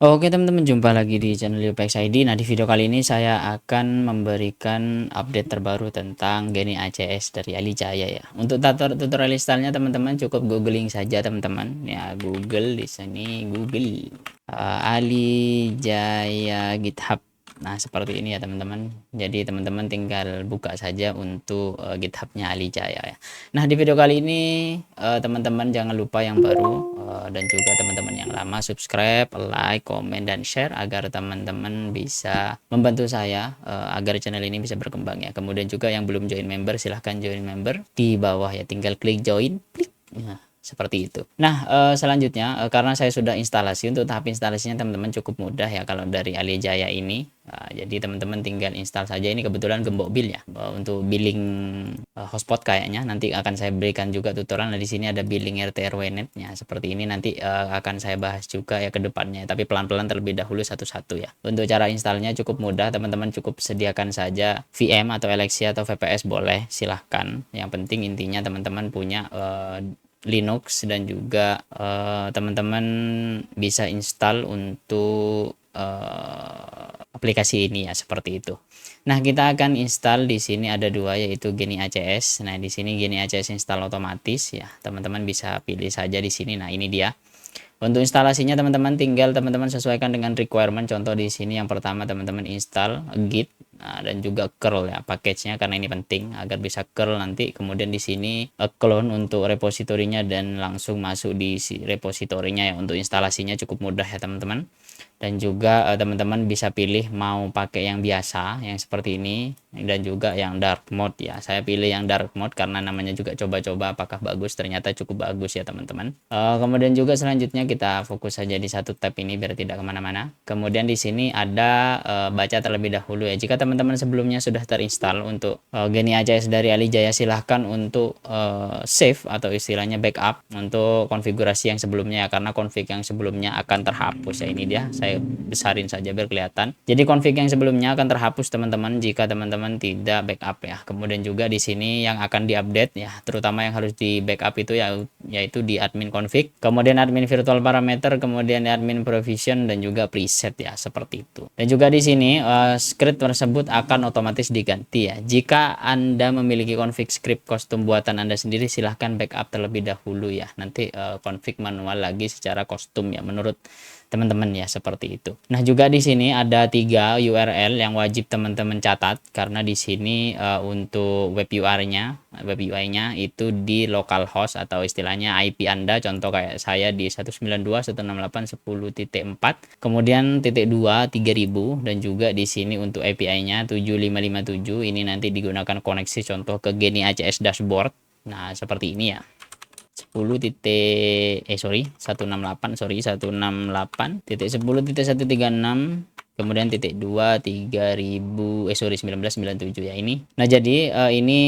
Oke teman-teman, jumpa lagi di channel UPX ID. Nah, di video kali ini saya akan memberikan update terbaru tentang Geni ACS dari Ali Jaya ya. Untuk tutorial installnya teman-teman cukup googling saja teman-teman. Ya, Google di sini Google Ali Jaya GitHub. Nah, seperti ini ya teman-teman. Jadi teman-teman tinggal buka saja untuk GitHub-nya Ali Jaya ya. Nah, di video kali ini teman-teman jangan lupa yang baru dan juga teman-teman yang lama subscribe, like, komen, dan share agar teman-teman bisa membantu saya agar channel ini bisa berkembang ya. Kemudian juga yang belum join member silahkan join member di bawah ya, tinggal klik join, klik. Nah, seperti itu. Nah, selanjutnya karena saya sudah instalasi, untuk tahap instalasinya teman-teman cukup mudah ya kalau dari Ali Jaya ini. Jadi teman-teman tinggal install saja. Ini kebetulan gembok bill ya, untuk billing hotspot kayaknya nanti akan saya berikan juga tutorial. Nah, di sini ada billing RT RW-nya seperti ini, nanti akan saya bahas juga ya ke depannya, tapi pelan-pelan terlebih dahulu satu-satu ya. Untuk cara installnya cukup mudah, teman-teman cukup sediakan saja VM atau LXC atau VPS boleh, silahkan. Yang penting intinya teman-teman punya Linux dan juga teman-teman bisa install untuk aplikasi ini ya, seperti itu. Nah, kita akan install di sini ada dua, yaitu Geni ACS. Nah, di sini Geni ACS install otomatis ya. Teman-teman bisa pilih saja di sini. Nah, ini dia. Untuk instalasinya teman-teman tinggal teman-teman sesuaikan dengan requirement. Contoh di sini yang pertama teman-teman install Git, dan juga curl ya package-nya, karena ini penting agar bisa curl nanti. Kemudian di sini clone untuk repositorinya dan langsung masuk di repositorinya ya. Untuk instalasinya cukup mudah ya teman-teman. Dan juga teman-teman bisa pilih mau pakai yang biasa yang seperti ini dan juga yang dark mode ya. Saya pilih yang dark mode karena namanya juga coba-coba apakah bagus, ternyata cukup bagus ya teman-teman. Kemudian juga selanjutnya kita fokus saja di satu tab ini biar tidak kemana-mana. Kemudian di sini ada baca terlebih dahulu ya. Jika teman-teman sebelumnya sudah terinstall untuk Geni ACS dari Ali Jaya, silahkan untuk save atau istilahnya backup untuk konfigurasi yang sebelumnya ya, karena config yang sebelumnya akan terhapus ya. Ini dia, saya besarin saja biar kelihatan. Jadi config yang sebelumnya akan terhapus teman-teman jika teman-teman tidak backup ya. Kemudian juga di sini yang akan diupdate ya, terutama yang harus di backup itu ya, yaitu di admin config, kemudian admin virtual parameter, kemudian admin provision dan juga preset ya, seperti itu. Dan juga di sini script tersebut akan otomatis diganti ya. Jika Anda memiliki config script custom buatan Anda sendiri, silahkan backup terlebih dahulu ya. Nanti config manual lagi secara custom ya menurut teman-teman ya, seperti itu. Nah, juga di sini ada 3 URL yang wajib teman-teman catat, karena di sini untuk web UI-nya itu di localhost atau istilahnya IP Anda, contoh kayak saya di 192.168.10.4, kemudian titik 2 3000, dan juga di sini untuk API-nya 7557. Ini nanti digunakan koneksi contoh ke Geni ACS dashboard. Nah, seperti ini ya. 168.168.10.136, kemudian titik 2 3000 1997 ya ini. Nah, jadi ini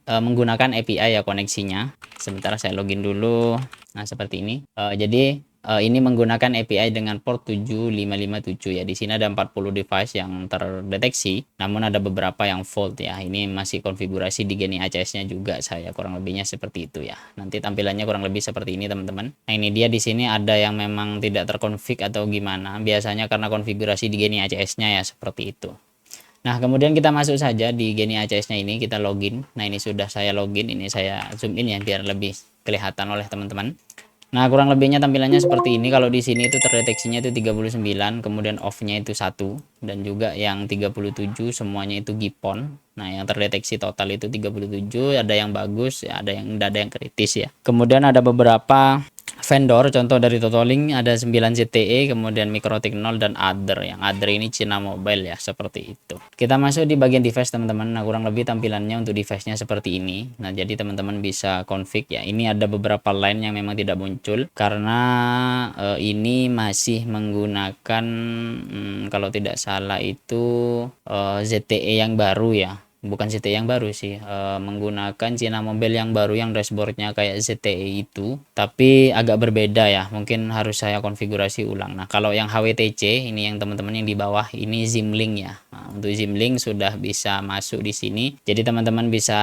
menggunakan API ya koneksinya. Sebentar saya login dulu. Nah, seperti ini. Jadi ini menggunakan API dengan port 7557 ya. Di sini ada 40 device yang terdeteksi, namun ada beberapa yang fault ya. Ini masih konfigurasi di Geni ACS-nya juga, saya kurang lebihnya seperti itu ya. Nanti tampilannya kurang lebih seperti ini teman-teman. Nah, ini dia, di sini ada yang memang tidak terkonfig atau gimana. Biasanya karena konfigurasi di Geni ACS-nya ya, seperti itu. Nah, kemudian kita masuk saja di Geni ACS-nya ini, kita login. Nah, ini sudah saya login, ini saya zoom in ya biar lebih kelihatan oleh teman-teman. Nah, kurang lebihnya tampilannya seperti ini. Kalau di sini itu terdeteksinya itu 39, kemudian off-nya itu 1, dan juga yang 37 semuanya itu GPON. Nah, yang terdeteksi total itu 37, ada yang bagus, ada yang kritis ya. Kemudian ada beberapa vendor, contoh dari Totolink ada 9 ZTE, kemudian Mikrotik 0 dan other. Yang other ini Cina Mobile ya, seperti itu. Kita masuk di bagian device teman-teman. Nah, kurang lebih tampilannya untuk device-nya seperti ini. Nah, jadi teman-teman bisa config ya. Ini ada beberapa line yang memang tidak muncul karena ini masih menggunakan kalau tidak salah itu ZTE yang baru ya. Bukan ZTE yang baru sih, menggunakan Cina Mobile yang baru yang dashboardnya kayak ZTE itu, tapi agak berbeda ya, mungkin harus saya konfigurasi ulang. Nah, kalau yang HWTC ini yang teman-teman yang di bawah ini Zimlink ya. Nah, Nah, untuk Zimlink sudah bisa masuk di sini. Jadi teman-teman bisa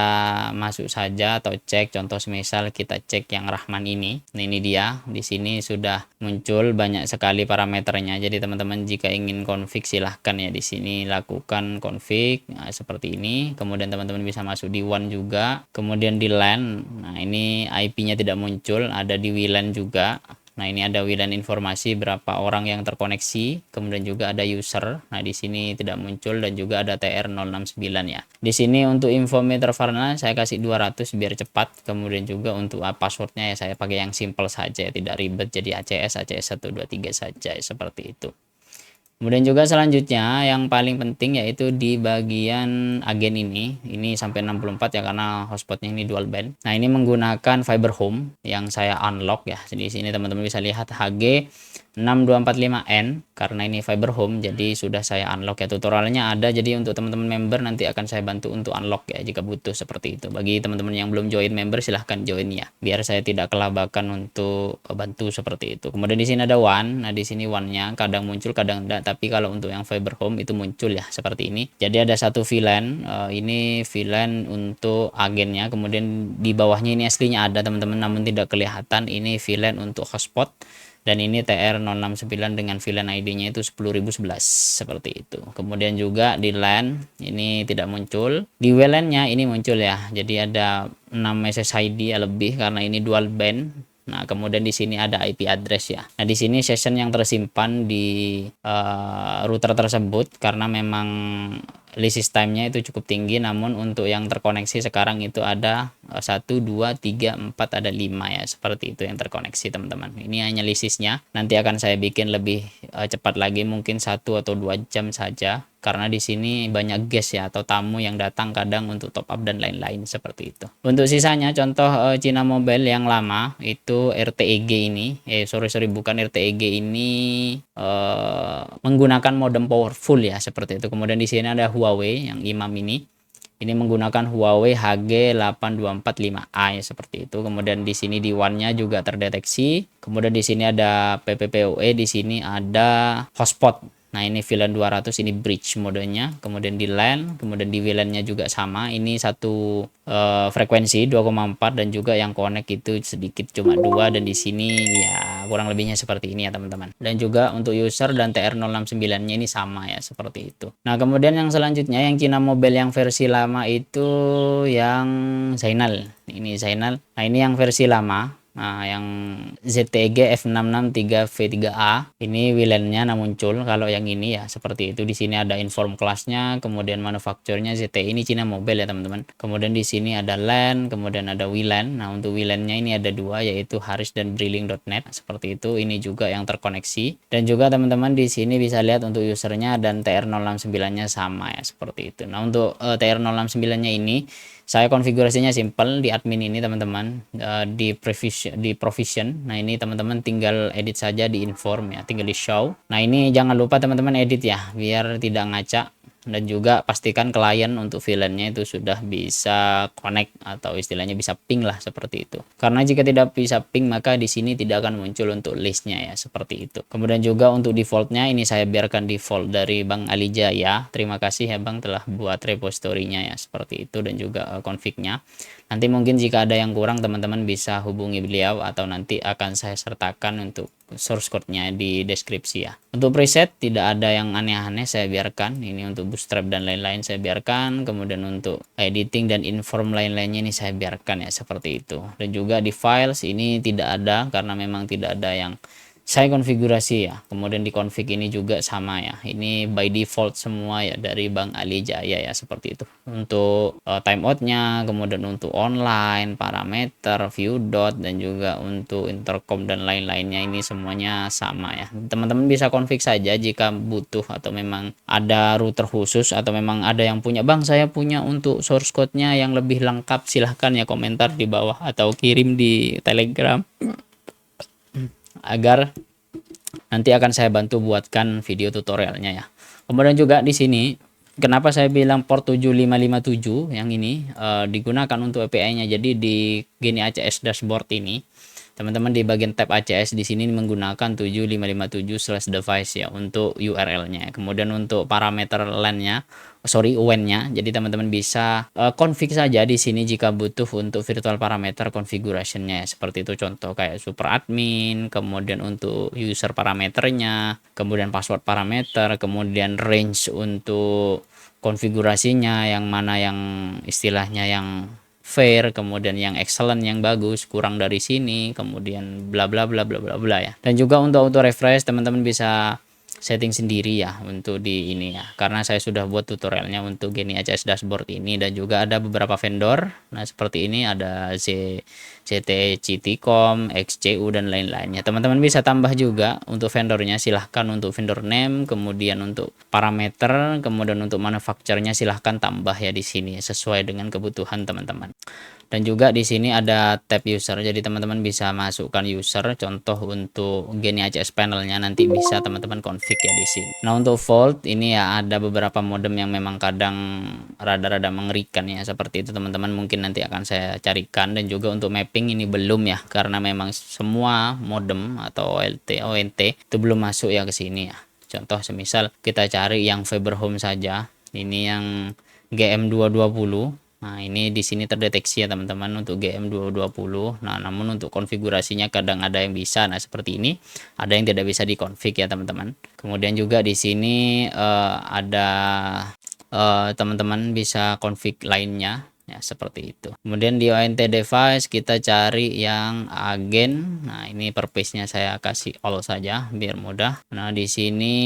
masuk saja atau cek. Contoh semisal kita cek yang Rahman ini. Nah, ini dia. Di sini sudah muncul banyak sekali parameternya. Jadi teman-teman jika ingin config silahkan ya di sini lakukan config. Nah, seperti ini. Kemudian teman-teman bisa masuk di WAN juga. Kemudian di LAN. Nah, ini IP-nya tidak muncul. Ada di WLAN juga. Nah, ini ada WLAN informasi berapa orang yang terkoneksi, kemudian juga ada user. Nah, di sini tidak muncul dan juga ada TR069 ya. Di sini untuk info meter varna saya kasih 200 biar cepat. Kemudian juga untuk passwordnya ya saya pakai yang simple saja ya, tidak ribet jadi ACS 123 saja ya, seperti itu. Kemudian juga selanjutnya yang paling penting yaitu di bagian agen ini sampai 64 ya karena hotspotnya ini dual band. Nah, ini menggunakan fiber home yang saya unlock ya. Jadi sini teman-teman bisa lihat HG 6245N karena ini fiber home jadi sudah saya unlock ya. Tutorialnya ada, jadi untuk teman-teman member nanti akan saya bantu untuk unlock ya jika butuh seperti itu. Bagi teman-teman yang belum join member silahkan join ya biar saya tidak kelabakan untuk bantu seperti itu. Kemudian di sini ada WAN. Nah, di sini WAN-nya kadang muncul kadang enggak, tapi kalau untuk yang fiber home itu muncul ya seperti ini. Jadi ada satu VLAN, ini VLAN untuk agennya, kemudian di bawahnya ini aslinya ada teman-teman namun tidak kelihatan. Ini VLAN untuk hotspot dan ini TR069 dengan VLAN ID-nya itu 10011 seperti itu. Kemudian juga di LAN ini tidak muncul, di WLAN-nya ini muncul ya. Jadi ada 6 SSID ya lebih karena ini dual band. Nah, kemudian di sini ada IP address ya. Nah, di sini session yang tersimpan di router tersebut karena memang release time-nya itu cukup tinggi, namun untuk yang terkoneksi sekarang itu ada 1, 2, 3, 4, ada 5 ya, seperti itu yang terkoneksi teman-teman. Ini hanya listnya, nanti akan saya bikin lebih cepat lagi, mungkin 1 atau 2 jam saja karena di sini banyak guest ya atau tamu yang datang kadang untuk top up dan lain-lain seperti itu. Untuk sisanya contoh Cina Mobile yang lama itu RTEG ini bukan RTEG ini menggunakan modem powerful ya seperti itu. Kemudian di sini ada Huawei yang Imam ini menggunakan Huawei HG8245A ya, seperti itu. Kemudian di sini di WAN-nya juga terdeteksi. Kemudian di sini ada PPPoE, di sini ada hotspot. Nah, ini VLAN 200, ini bridge modenya. Kemudian di LAN, kemudian di WLAN-nya juga sama. Ini satu frekuensi 2,4 dan juga yang connect itu sedikit cuma 2 dan di sini ya kurang lebihnya seperti ini ya teman-teman. Dan juga untuk user dan TR069-nya ini sama ya seperti itu. Nah, kemudian yang selanjutnya yang Cina Mobile yang versi lama itu yang Zainal. Ini Zainal. Nah, ini yang versi lama. Nah, yang ZTG F663V3A ini WLAN-nya muncul. Kalau yang ini ya seperti itu. Di sini ada inform kelasnya, kemudian manufakturnya ZTE, ini Cina Mobile ya teman-teman. Kemudian di sini ada LAN, kemudian ada WLAN. Nah, untuk WLAN-nya ini ada dua yaitu Haris dan Brilling.net seperti itu. Ini juga yang terkoneksi. Dan juga teman-teman di sini bisa lihat untuk usernya dan TR069-nya sama ya seperti itu. Nah, untuk TR069-nya ini saya konfigurasinya simple di admin ini teman-teman, di provision. Nah, ini teman-teman tinggal edit saja di inform ya, tinggal di show. Nah, ini jangan lupa teman-teman edit ya biar tidak ngacak. Dan juga pastikan klien untuk VLAN-nya itu sudah bisa connect atau istilahnya bisa ping lah seperti itu. Karena jika tidak bisa ping maka di sini tidak akan muncul untuk listnya ya seperti itu. Kemudian juga untuk defaultnya ini saya biarkan default dari Bang Ali Jaya. Terima kasih ya Bang telah buat repository-nya ya seperti itu dan juga config-nya. Nanti mungkin jika ada yang kurang teman-teman bisa hubungi beliau atau nanti akan saya sertakan untuk source code-nya di deskripsi ya. Untuk preset tidak ada yang aneh-aneh, saya biarkan. Ini untuk bootstrap dan lain-lain saya biarkan. Kemudian untuk editing dan inform lain-lainnya ini saya biarkan ya seperti itu. Dan juga di files ini tidak ada karena memang tidak ada yang saya konfigurasi ya. Kemudian di config ini juga sama ya. Ini by default semua ya dari Bang Ali Jaya ya seperti itu. Untuk timeoutnya, kemudian untuk online, parameter, view dot dan juga untuk intercom dan lain-lainnya ini semuanya sama ya. Teman-teman bisa config saja jika butuh atau memang ada router khusus atau memang ada yang punya Bang saya punya untuk source code-nya yang lebih lengkap, silahkan ya komentar di bawah atau kirim di Telegram agar nanti akan saya bantu buatkan video tutorialnya ya. Kemudian juga di sini kenapa saya bilang port 7557 yang ini digunakan untuk API-nya. Jadi di Geni ACS dashboard ini Teman-teman di bagian tab ACS di sini menggunakan 7557/device ya untuk URL-nya. Kemudian untuk parameter LAN-nya, WAN-nya. Jadi teman-teman bisa config saja di sini jika butuh untuk virtual parameter configuration-nya. Seperti itu contoh kayak super admin, kemudian untuk user parameternya, kemudian password parameter, kemudian range untuk konfigurasinya yang mana yang istilahnya yang fair, kemudian yang excellent, yang bagus, kurang dari sini, kemudian bla bla bla bla bla bla ya. Dan juga untuk auto refresh teman-teman bisa setting sendiri ya untuk di ini ya, karena saya sudah buat tutorialnya untuk Genie ACS dashboard ini. Dan juga ada beberapa vendor, nah seperti ini ada ZTE, Citycom, XCU dan lain-lainnya. Teman-teman bisa tambah juga untuk vendornya, silahkan untuk vendor name, kemudian untuk parameter, kemudian untuk manufacturernya silahkan tambah ya di sini sesuai dengan kebutuhan teman-teman. Dan juga di sini ada tab user, jadi teman-teman bisa masukkan user, contoh untuk Genie ACS panelnya nanti bisa teman-teman config ya di sini. Nah untuk Vault ini ya ada beberapa modem yang memang kadang rada-rada mengerikan ya, seperti itu teman-teman, mungkin nanti akan saya carikan. Dan juga untuk mapping ini belum ya, karena memang semua modem atau ONT itu belum masuk ya ke sini ya. Contoh semisal kita cari yang Fiber Home saja, ini yang GM220. Nah, ini di sini terdeteksi ya teman-teman untuk GM220. Nah, namun untuk konfigurasinya kadang ada yang bisa. Nah, seperti ini. Ada yang tidak bisa dikonfig ya teman-teman. Kemudian juga di sini ada teman-teman bisa config lainnya ya, seperti itu. Kemudian di ONT device kita cari yang agen. Nah, ini per page-nya saya kasih all saja biar mudah. Nah, di sini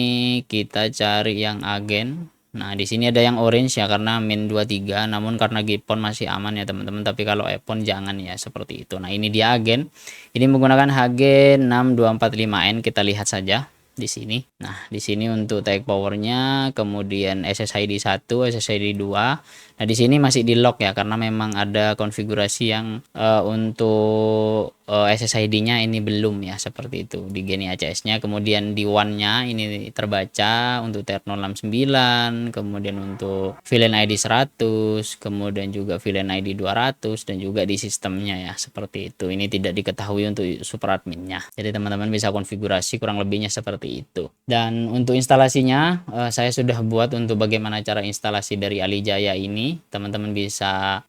kita cari yang agen. Nah, di sini ada yang orange ya karena min 23, namun karena GPON masih aman ya teman-teman, tapi kalau EPON jangan ya, seperti itu. Nah, ini dia agen. Ini menggunakan HG6245N, kita lihat saja di sini. Nah, di sini untuk tag powernya, kemudian SSID 1, SSID 2. Nah, di sini masih di lock ya karena memang ada konfigurasi yang untuk SSID-nya ini belum ya, seperti itu di Genie ACS-nya. Kemudian di WAN-nya ini terbaca untuk TR069, kemudian untuk VLAN ID 100, kemudian juga VLAN ID 200, dan juga di sistemnya ya, seperti itu. Ini tidak diketahui untuk super admin-nya. Jadi teman-teman bisa konfigurasi kurang lebihnya seperti itu. Dan untuk instalasinya saya sudah buat untuk bagaimana cara instalasi dari Alijaya ini. Teman-teman bisa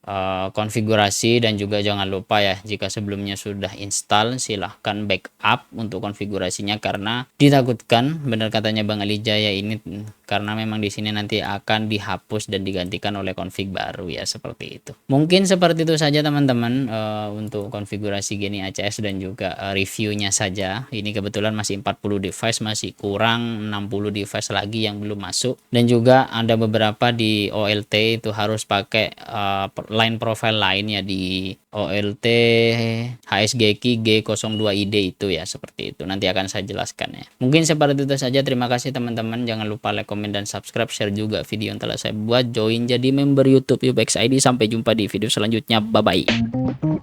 konfigurasi, dan juga jangan lupa ya, jika sebelumnya sudah install silahkan backup untuk konfigurasinya, karena ditakutkan, benar katanya Bang Alijaya ini, karena memang di sini nanti akan dihapus dan digantikan oleh config baru ya, seperti itu. Mungkin seperti itu saja teman-teman untuk konfigurasi Genie ACS dan juga reviewnya saja. Ini kebetulan masih 40 device, masih kurang 60 device lagi yang belum masuk. Dan juga ada beberapa di OLT itu harus pakai line profile lain ya, di OLT HSGKI G02ID itu ya, seperti itu. Nanti akan saya jelaskan ya. Mungkin seperti itu saja. Terima kasih teman-teman. Jangan lupa like, komen, dan subscribe. Share juga video yang telah saya buat. Join jadi member YouTube UBX ID. Sampai jumpa di video selanjutnya. Bye-bye.